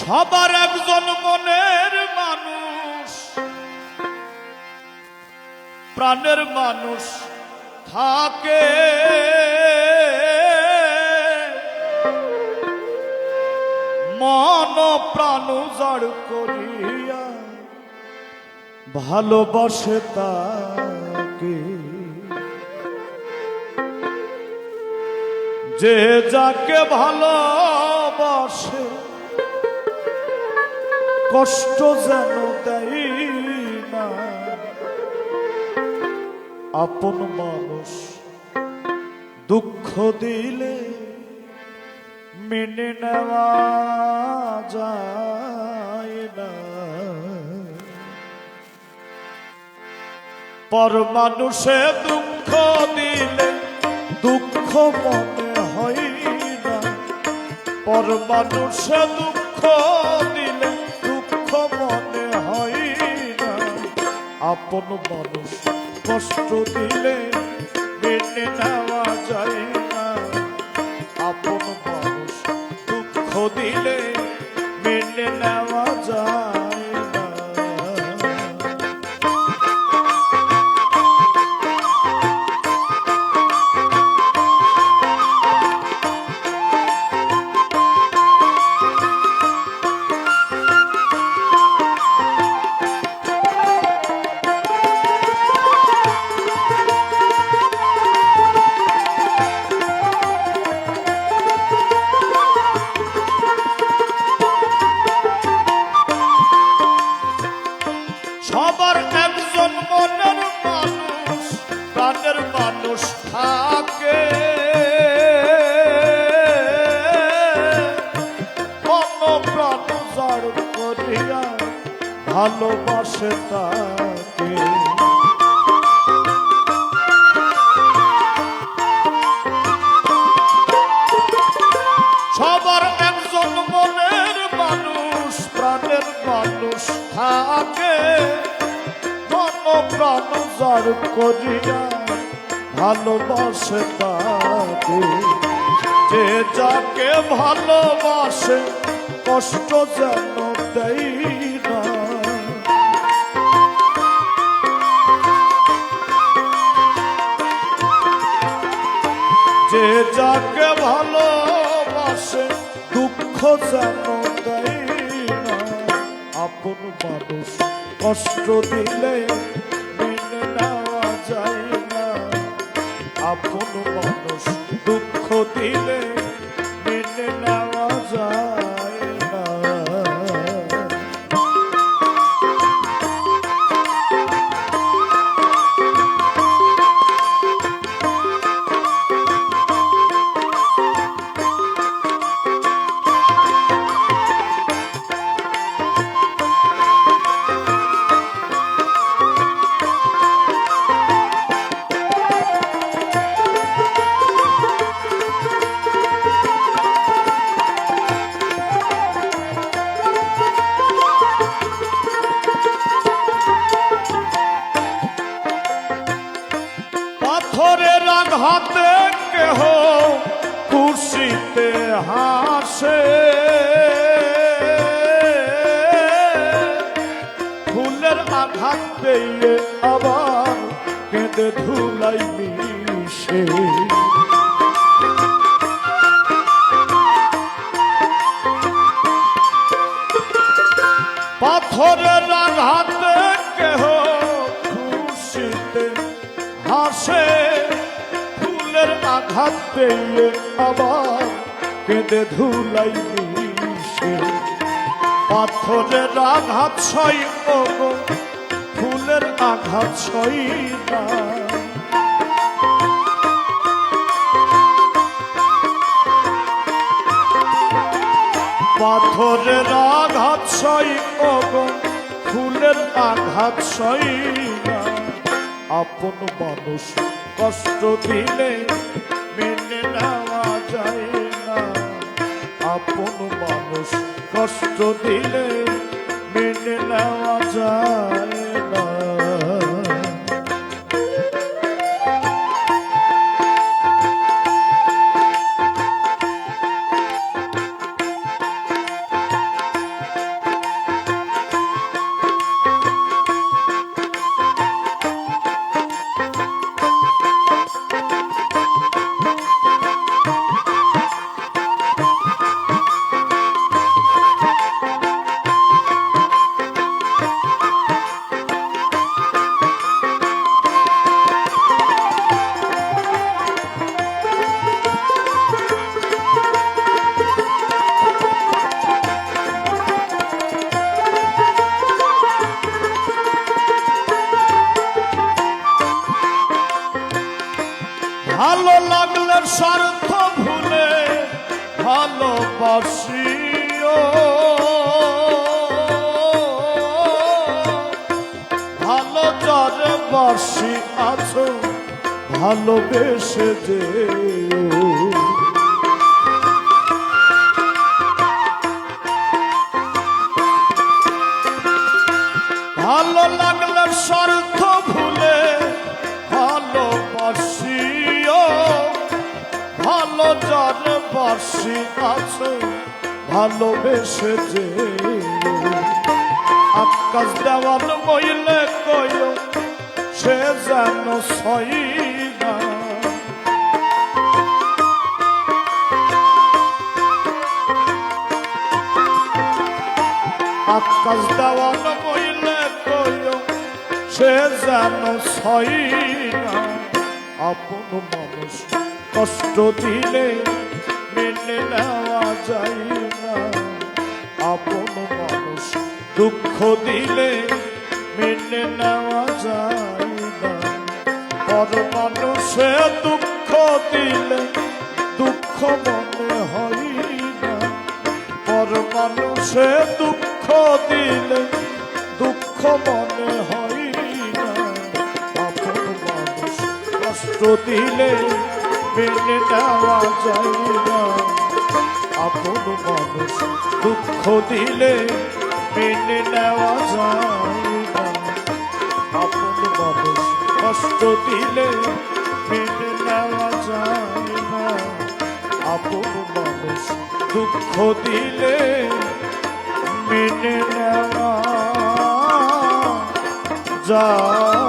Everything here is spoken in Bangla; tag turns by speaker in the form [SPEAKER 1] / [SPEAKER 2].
[SPEAKER 1] সবার একজন মনের মানুষ, প্রাণের মানুষ থাকে। মন প্রাণ উজাড় করিয়া ভালোবাসে তাকে। যে যাকে ভালোবাসে কষ্ট যেন দেয় না। আপন মানুষ দুঃখ দিলে মেনে নেওয়া যায় না। পর মানুষে দুঃখ দিলে দুঃখ মনে হয় না। পর মানুষে দুঃখ দিলে দুঃখ মনে হয় না। আপন মানুষ কষ্ট দিলে মেনে নেওয়া যায় না। আপন মানুষ দুঃখ দিলে মেনে নেওয়া যায় না। সবার একজন মনের মানুষ, প্রাণের মানুষ থাকে। মন প্রাণ উজাড় করিয়া ভালোবাসে তাকে। সবার একজন মনের মানুষ, প্রাণের মানুষ থাকে। মন প্রাণ উজাড় করিয়া ভালোবাসে তাকে। যে যাকে ভালোবাসে কষ্ট যেন দেয় না। যে যাকে ভালোবাসে দুঃখ যেন দেয় না। আপন মানুষ কষ্ট দিলে মেনে নেওয়া যায় না। আপন মানুষ দুঃখ দিলে মেনে নেওয়া যায় না। পাথরের আঘাতে কেহ খুশিতে হাসে। ফুলের আঘাত পেয়ে আবার কেঁদে ধুলাই মিশে। পাথরের আঘাতে কেহ খুশিতে হাসে। ফুলের আঘাত পেয়ে আবার কেঁদে ধুলাই মিশে। পাথরের আঘাত সই গো, ফুলের আঘাত সই না। পাথরের আঘাত সই গো, ফুলের আঘাত সই না। আপন মানুষ কষ্ট দিলে মেনে নেওয়া যায় না। আপন মানুষ কষ্ট দিলে মেনে নেওয়া যায় না। ভালো লাগলে স্বার্থ ভুলে ভালোবাসিও, ভালো যারে বাসি আছো ভালোবেসে যেও। ভালো লাগলে স্বার্থ ভুলে ভালোবাসিও, ভালো যারে বাসি আছে ভালোবেসে যেও। আকাশ দেওয়ান বইলে কইও সে যেন সই না, আকাশ দেওয়ান বইলে কইও সে যেন সই না। আপন মানুষ কষ্ট দিলে মেনে নেওয়া যায় না, আপন মানুষ দুঃখ দিলে মেনে নেওয়া যায় না। পর মানুষে দুঃখ দিলে দুঃখ মনে হয় না, পর মানুষে দুঃখ দিলে দুঃখ মনে হয় না। আপন মানুষ কষ্ট দিলে মেনে নেওয়া যায় না, আপন মানুষ দুঃখ দিলে মেনে নেওয়া যায় না। আপন মানুষ কষ্ট দিলে মেনে নেওয়া যায় না, আপন মানুষ দুঃখ দিলে মেনে নেওয়া যায়।